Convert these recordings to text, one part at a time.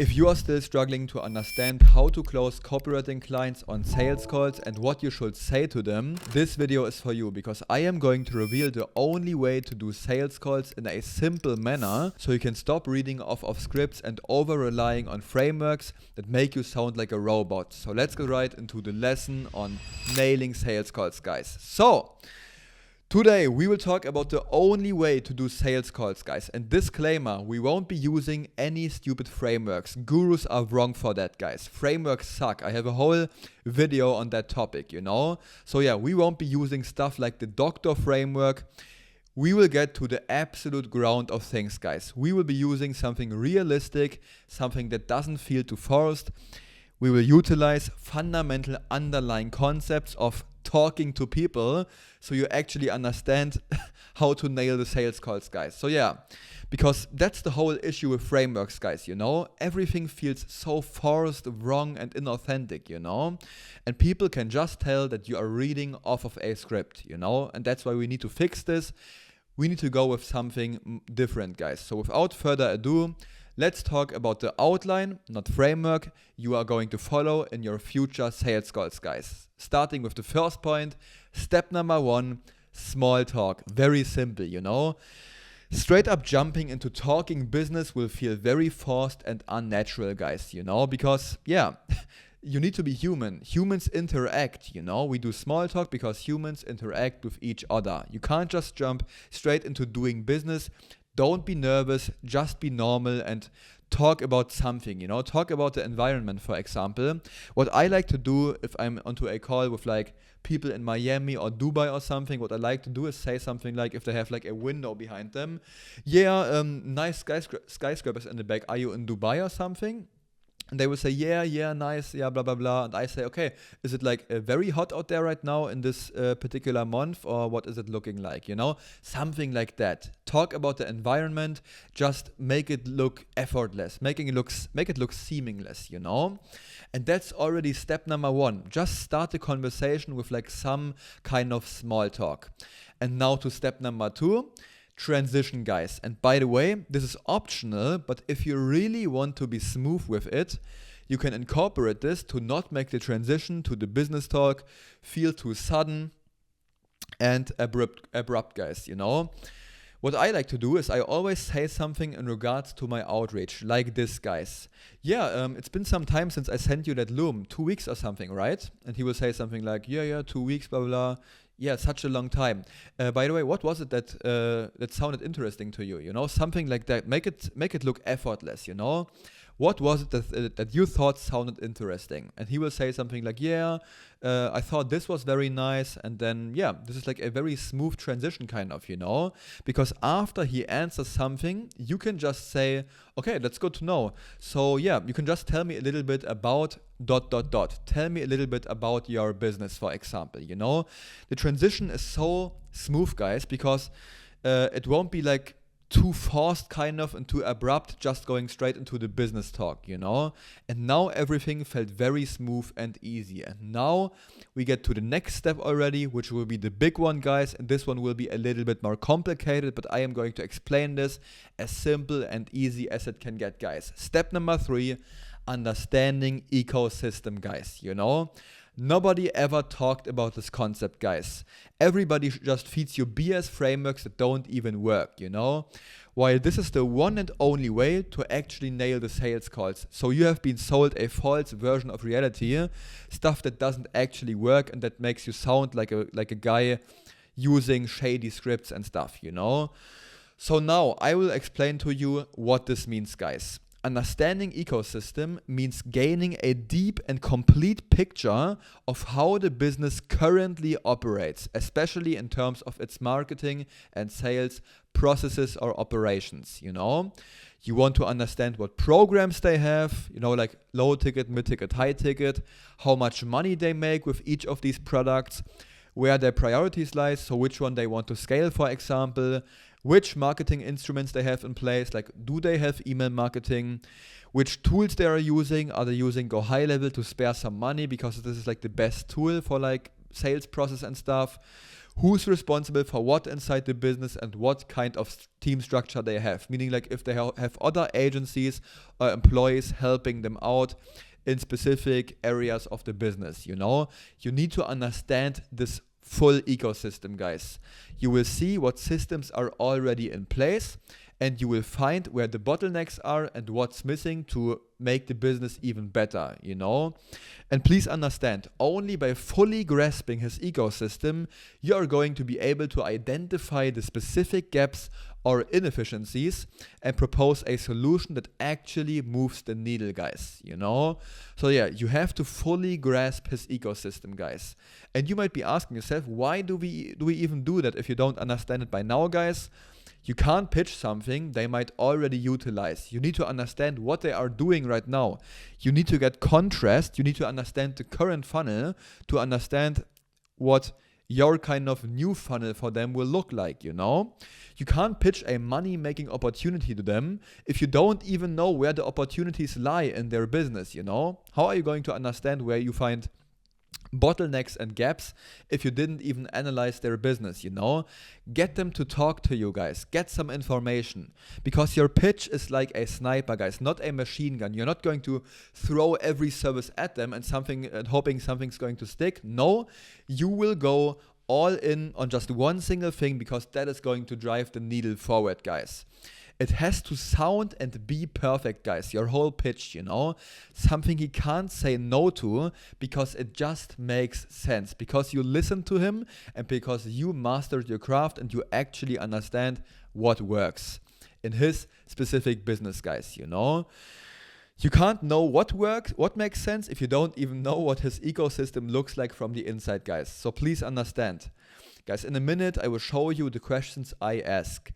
If you are still struggling to understand how to close copywriting clients on sales calls and what you should say to them, this video is for you because I am going to reveal the only way to do sales calls in a simple manner so you can stop reading off of scripts and over-relying on frameworks that make you sound like a robot. So let's go right into the lesson on nailing sales calls, guys. So, today we will talk about the only way to do sales calls, guys. And disclaimer, we won't be using any stupid frameworks. Gurus are wrong for that, guys. Frameworks suck. I have a whole video on that topic, So yeah, we won't be using stuff like the doctor framework. We will get to the absolute ground of things, guys. We will be using something realistic, something that doesn't feel too forced. We will utilize fundamental underlying concepts of talking to people so you actually understand how to nail the sales calls, guys. So yeah, because that's the whole issue with frameworks, guys, Everything feels so forced, wrong, and inauthentic, And people can just tell that you are reading off of a script, And that's why we need to fix this. We need to go with something different, guys. So without further ado, let's talk about the outline, not framework, you are going to follow in your future sales calls, guys. Starting with the first point, step number 1, small talk. Very simple, Straight up jumping into talking business will feel very forced and unnatural, guys, because, yeah, you need to be human. Humans interact, We do small talk because humans interact with each other. You can't just jump straight into doing business. Don't be nervous, just be normal and talk about something, Talk about the environment, for example. What I like to do if I'm onto a call with like people in Miami or Dubai or something, what I like to do is say something like, if they have like a window behind them, nice skyscrapers in the back, are you in Dubai or something? And they will say, yeah, nice, yeah, blah, blah, blah. And I say, okay, is it like very hot out there right now in this particular month, or what is it looking like, Something like that. Talk about the environment, just make it look effortless, make it look seamless, And that's already step number 1. Just start the conversation with like some kind of small talk. And now to step number 2. Transition, guys. And by the way, this is optional, but if you really want to be smooth with it, you can incorporate this to not make the transition to the business talk feel too sudden and abrupt, guys, What I like to do is I always say something in regards to my outreach, like this, guys. It's been some time since I sent you that loom, 2 weeks or something, right? And he will say something like, yeah, 2 weeks, blah, blah, blah. Yeah, such a long time. By the way, what was it that sounded interesting to you? Something like that. Make it look effortless. What was it that you thought sounded interesting? And he will say something like, I thought this was very nice. And then, this is like a very smooth transition kind of, Because after he answers something, you can just say, okay, that's good to know. So you can just tell me a little bit about ... Tell me a little bit about your business, for example, The transition is so smooth, guys, because it won't be like too forced kind of and too abrupt, just going straight into the business talk, And now everything felt very smooth and easy. And now we get to the next step already, which will be the big one, guys. And this one will be a little bit more complicated, but I am going to explain this as simple and easy as it can get, guys. Step number 3, understanding ecosystem, guys, Nobody ever talked about this concept, guys. Everybody just feeds you BS frameworks that don't even work, While this is the one and only way to actually nail the sales calls. So you have been sold a false version of reality, stuff that doesn't actually work and that makes you sound like a guy using shady scripts and stuff, So now I will explain to you what this means, guys. Understanding ecosystem means gaining a deep and complete picture of how the business currently operates, especially in terms of its marketing and sales processes or operations, You want to understand what programs they have, like low ticket, mid ticket, high ticket, how much money they make with each of these products, where their priorities lie, so which one they want to scale, for example, which marketing instruments they have in place, like do they have email marketing, which tools they are they using Go High Level to spare some money because this is like the best tool for like sales process and stuff, who's responsible for what inside the business and what kind of team structure they have. Meaning like if they have other agencies or employees helping them out in specific areas of the business, you know. You need to understand this full ecosystem, guys. You will see what systems are already in place, and you will find where the bottlenecks are and what's missing to make the business even better, you know. And please understand, only by fully grasping his ecosystem, you are going to be able to identify the specific gaps or inefficiencies and propose a solution that actually moves the needle, guys, you know. So yeah, you have to fully grasp his ecosystem, guys. And you might be asking yourself, why do we even do that if you don't understand it by now, guys? You can't pitch something they might already utilize. You need to understand what they are doing right now. You need to get contrast. You need to understand the current funnel to understand what your kind of new funnel for them will look like, you know? You can't pitch a money-making opportunity to them if you don't even know where the opportunities lie in their business, you know? How are you going to understand where you find bottlenecks and gaps if you didn't even analyze their business, you know? Get them to talk to you, guys. Get some information, because your pitch is like a sniper, guys, not a machine gun. You're not going to throw every service at them and hoping something's going to stick. No, you will go all in on just one single thing, because that is going to drive the needle forward, guys. It has to sound and be perfect, guys, your whole pitch, you know, something he can't say no to, because it just makes sense, because you listen to him and because you mastered your craft and you actually understand what works in his specific business, guys, you know. You can't know what works, what makes sense, if you don't even know what his ecosystem looks like from the inside, guys. So please understand. Guys, in a minute, I will show you the questions I ask.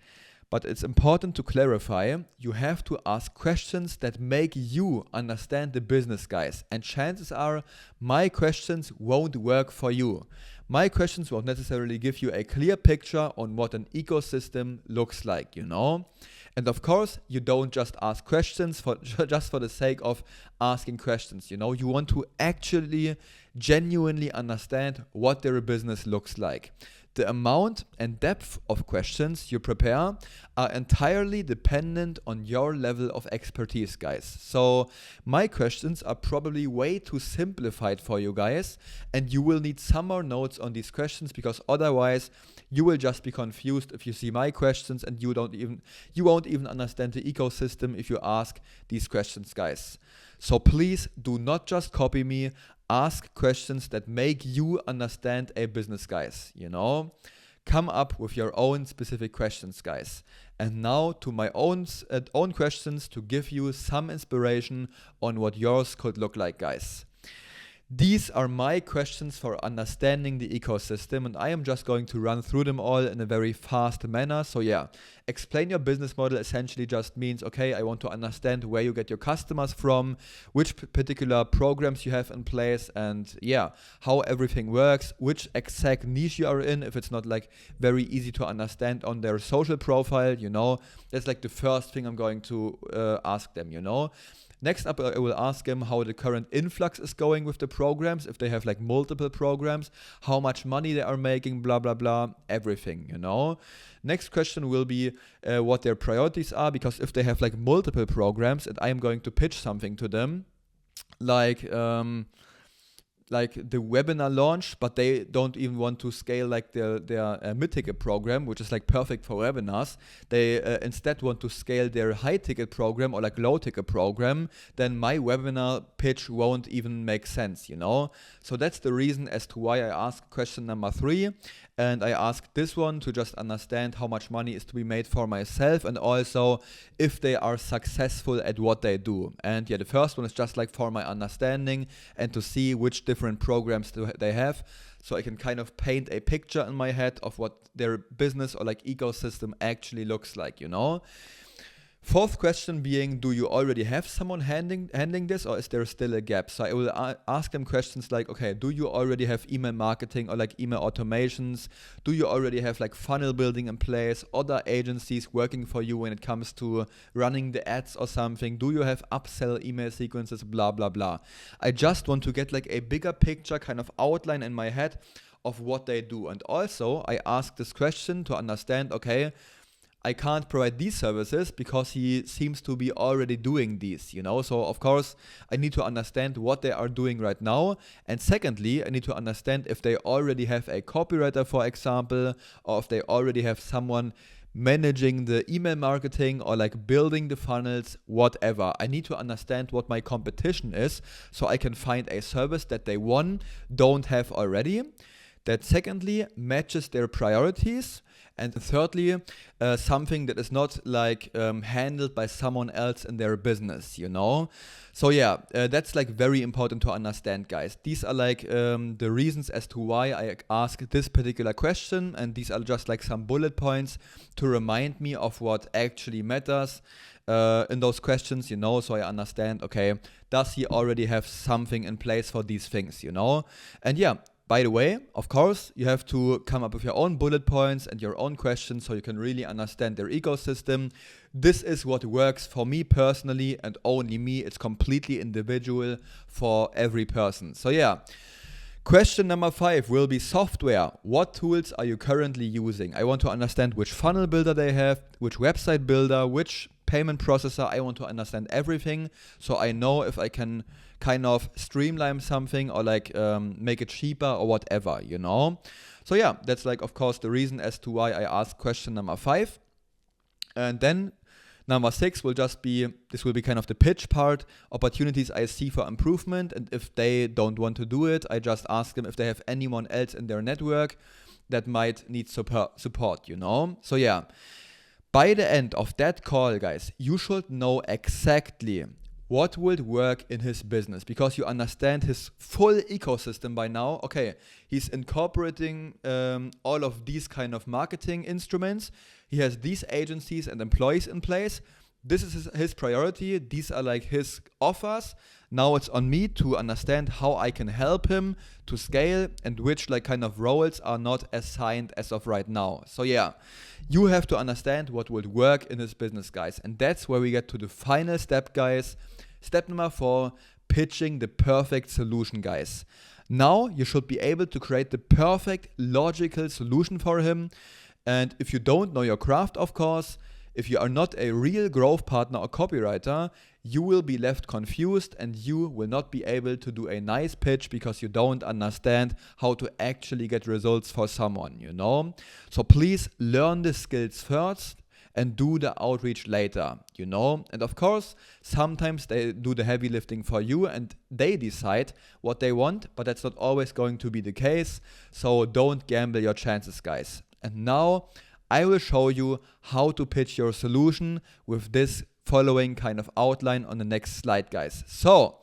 But it's important to clarify, you have to ask questions that make you understand the business, guys. And chances are my questions won't work for you. My questions won't necessarily give you a clear picture on what an ecosystem looks like, you know. And of course, you don't just ask questions just for the sake of asking questions, you know. You want to actually genuinely understand what their business looks like. The amount and depth of questions you prepare are entirely dependent on your level of expertise, guys. So my questions are probably way too simplified for you guys, and you will need some more notes on these questions, because otherwise you will just be confused if you see my questions and you won't even understand the ecosystem if you ask these questions, guys. So please do not just copy me. Ask questions that make you understand a business, guys, you know. Come up with your own specific questions, guys. And now to my own questions to give you some inspiration on what yours could look like, guys. These are my questions for understanding the ecosystem, and I am just going to run through them all in a very fast manner. So yeah, explain your business model essentially just means, okay, I want to understand where you get your customers from, which particular programs you have in place, and yeah, how everything works, which exact niche you are in, if it's not like very easy to understand on their social profile, you know. That's like the first thing I'm going to ask them, you know. Next up, I will ask them how the current influx is going with the programs, if they have like multiple programs, how much money they are making, blah, blah, blah, everything, you know. Next question will be what their priorities are, because if they have like multiple programs and I am going to pitch something to them, like the webinar launch, but they don't even want to scale like their mid-ticket program, which is like perfect for webinars. They instead want to scale their high-ticket program or like low-ticket program, then my webinar pitch won't even make sense, you know? So that's the reason as to why I asked question number 3. And I asked this one to just understand how much money is to be made for myself, and also if they are successful at what they do. And yeah, the first one is just like for my understanding and to see which different programs they have, so I can kind of paint a picture in my head of what their business or like ecosystem actually looks like, you know. Fourth question being, do you already have someone handling this, or is there still a gap? So I will ask them questions like, okay, do you already have email marketing or like email automations? Do you already have like funnel building in place, other agencies working for you when it comes to running the ads or something? Do you have upsell email sequences, blah, blah, blah. I just want to get like a bigger picture kind of outline in my head of what they do. And also I ask this question to understand, okay, I can't provide these services because he seems to be already doing these, So of course, I need to understand what they are doing right now. And secondly, I need to understand if they already have a copywriter, for example, or if they already have someone managing the email marketing or like building the funnels, whatever. I need to understand what my competition is so I can find a service that they, one, don't have already, that secondly matches their priorities, and thirdly, something that is not like handled by someone else in their business, So yeah, that's like very important to understand, guys. These are like the reasons as to why I ask this particular question, and these are just like some bullet points to remind me of what actually matters in those questions, so I understand, okay, does he already have something in place for these things, And yeah, by the way, of course, you have to come up with your own bullet points and your own questions so you can really understand their ecosystem. This is what works for me personally and only me. It's completely individual for every person. So yeah, question number 5 will be software. What tools are you currently using? I want to understand which funnel builder they have, which website builder, which payment processor. I want to understand everything so I know if I can kind of streamline something or like make it cheaper or whatever, So yeah, that's like, of course, the reason as to why I asked question number 5. And then number 6 will just be, this will be kind of the pitch part, opportunities I see for improvement. And if they don't want to do it, I just ask them if they have anyone else in their network that might need support, So yeah, by the end of that call, guys, you should know exactly what would work in his business because you understand his full ecosystem by now. Okay, he's incorporating all of these kind of marketing instruments. He has these agencies and employees in place. This is his priority. These are like his offers. Now it's on me to understand how I can help him to scale and which like kind of roles are not assigned as of right now. So yeah, you have to understand what would work in his business, guys. And that's where we get to the final step, guys. Step number 4, pitching the perfect solution, guys. Now you should be able to create the perfect logical solution for him. And if you don't know your craft, of course, if you are not a real growth partner or copywriter, you will be left confused and you will not be able to do a nice pitch because you don't understand how to actually get results for someone, So please learn the skills first and do the outreach later, And of course, sometimes they do the heavy lifting for you and they decide what they want, but that's not always going to be the case. So don't gamble your chances, guys. And now I will show you how to pitch your solution with this following kind of outline on the next slide, guys. So,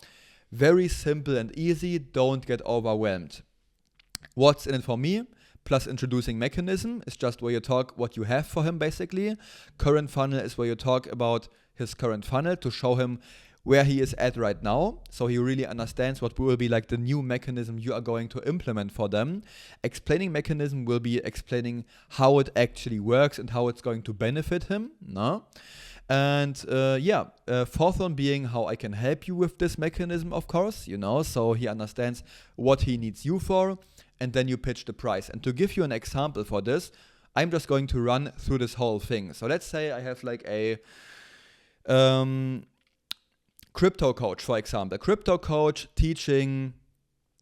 very simple and easy, don't get overwhelmed. What's in it for me? Plus introducing mechanism is just where you talk what you have for him, basically. Current funnel is where you talk about his current funnel to show him where he is at right now, so he really understands what will be like the new mechanism you are going to implement for them. Explaining mechanism will be explaining how it actually works and how it's going to benefit him. No? And fourth one being how I can help you with this mechanism, of course, so he understands what he needs you for, and then you pitch the price. And to give you an example for this, I'm just going to run through this whole thing. So let's say I have like a crypto coach, for example, crypto coach teaching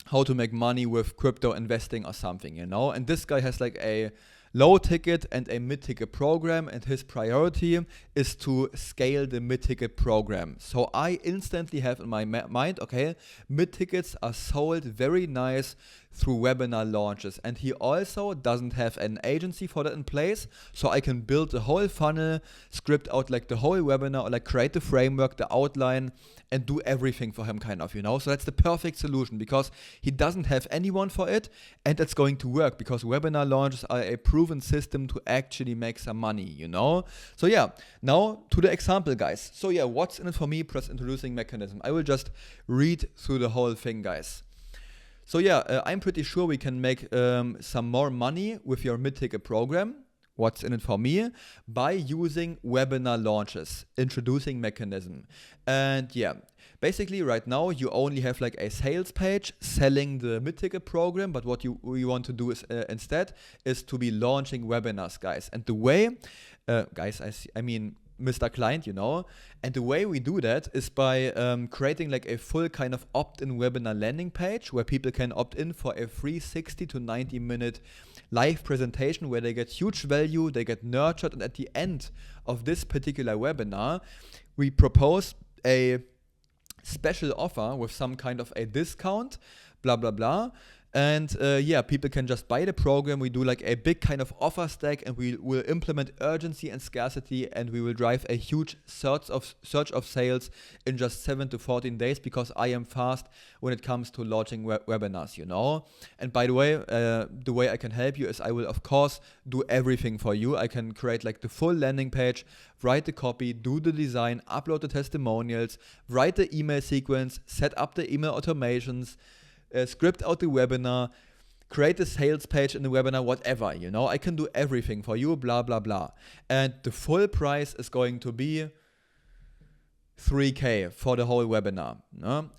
how to make money with crypto investing or something, and this guy has like a low ticket and a mid ticket program, and his priority is to scale the mid ticket program. So I instantly have in my mind, okay, mid tickets are sold very nice through webinar launches, and he also doesn't have an agency for that in place, so I can build the whole funnel, script out like the whole webinar, or like create the framework, the outline, and do everything for him, kind of, So that's the perfect solution because he doesn't have anyone for it, and it's going to work because webinar launches are a proven system to actually make some money, So yeah, now to the example, guys. So yeah, what's in it for me plus introducing mechanism? I will just read through the whole thing, guys. So yeah, I'm pretty sure we can make some more money with your mid-ticket program. What's in it for me? By using webinar launches, introducing mechanism. And yeah, Basically, right now, you only have like a sales page selling the mid-ticket program, but what we want to do is instead is to be launching webinars, guys. And the way, guys, I mean, Mr. Client, and the way we do that is by creating like a full kind of opt-in webinar landing page where people can opt in for a free 60 to 90 minute live presentation where they get huge value, they get nurtured, and at the end of this particular webinar, we propose a special offer with some kind of a discount, blah, blah, blah. And people can just buy the program. We do like a big kind of offer stack, and we will implement urgency and scarcity, and we will drive a huge surge of sales in just 7 to 14 days because I am fast when it comes to launching webinars, And by the way I can help you is I will, of course, do everything for you. I can create like the full landing page, write the copy, do the design, upload the testimonials, write the email sequence, set up the email automations, script out the webinar, create a sales page in the webinar, whatever, I can do everything for you, blah, blah, blah. And the full price is going to be $3,000 for the whole webinar.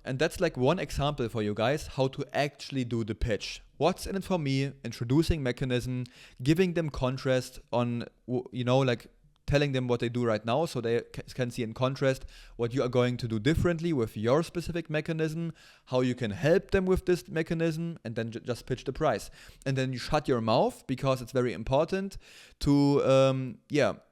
And that's like one example for you guys how to actually do the pitch. What's in it for me, introducing mechanism, giving them contrast on, like telling them what they do right now so they can see in contrast what you are going to do differently with your specific mechanism, how you can help them with this mechanism, and then just pitch the price. And then you shut your mouth because it's very important to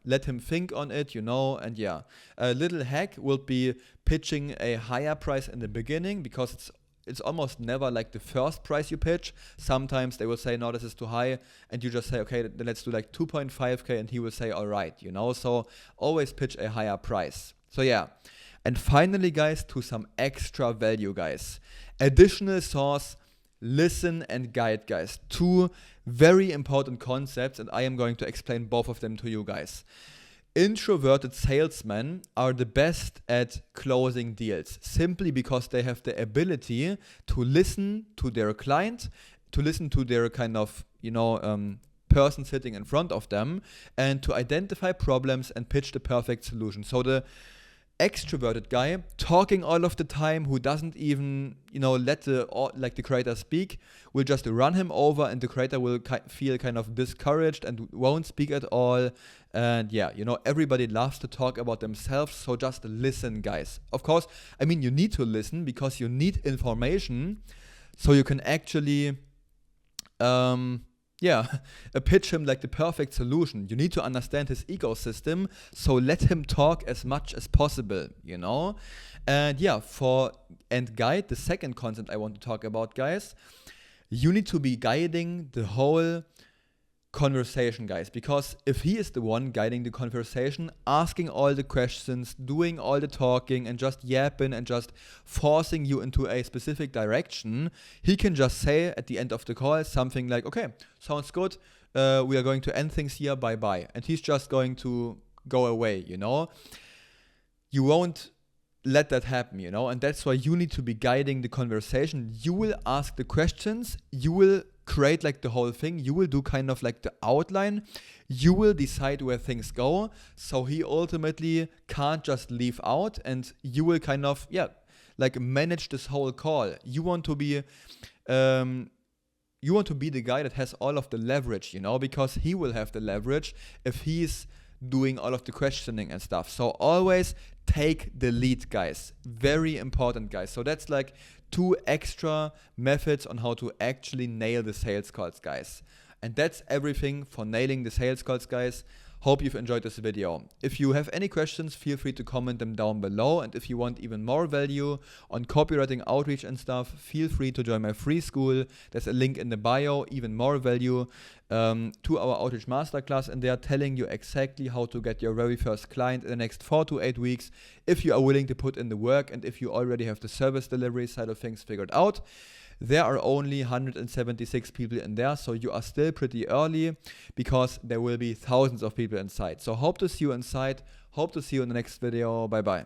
let him think on it, and a little hack will be pitching a higher price in the beginning because it's almost never like the first price you pitch. Sometimes they will say, no, this is too high. And you just say, okay, then let's do like 2.5K. And he will say, all right, so always pitch a higher price. So and finally, guys, to some extra value, guys. Additional source, listen and guide, guys. 2 very important concepts. And I am going to explain both of them to you guys. Introverted salesmen are the best at closing deals simply because they have the ability to listen to their client, to listen to their kind of, person sitting in front of them, and to identify problems and pitch the perfect solution. So the extroverted guy talking all of the time who doesn't even let the creator speak will just run him over, and the creator will feel kind of discouraged and won't speak at all. And everybody loves to talk about themselves, so just listen, guys. Of course, I mean, you need to listen because you need information so you can actually pitch him like the perfect solution. You need to understand his ecosystem, so let him talk as much as possible, And and guide, the second concept I want to talk about, guys, you need to be guiding the whole conversation, guys, because if he is the one guiding the conversation, asking all the questions, doing all the talking, and just yapping and just forcing you into a specific direction, he can just say at the end of the call something like, okay, sounds good, we are going to end things here, bye, and he's just going to go away, You won't let that happen, and that's why you need to be guiding the conversation. You will ask the questions, you will create like the whole thing, you will do kind of like the outline, you will decide where things go, so he ultimately can't just leave out, and you will kind of like manage this whole call. You want to be the guy that has all of the leverage, because he will have the leverage if he's doing all of the questioning and stuff. So always take the lead, guys. Very important, guys. So that's like 2 extra methods on how to actually nail the sales calls, guys. And that's everything for nailing the sales calls, guys. Hope you've enjoyed this video. If you have any questions, feel free to comment them down below. And if you want even more value on copywriting, outreach and stuff, feel free to join my free school. There's a link in the bio, even more value, 2-hour outreach masterclass. And they are telling you exactly how to get your very first client in the next 4 to 8 weeks if you are willing to put in the work and if you already have the service delivery side of things figured out. There are only 176 people in there, so you are still pretty early because there will be thousands of people inside. So hope to see you inside. Hope to see you in the next video. Bye bye.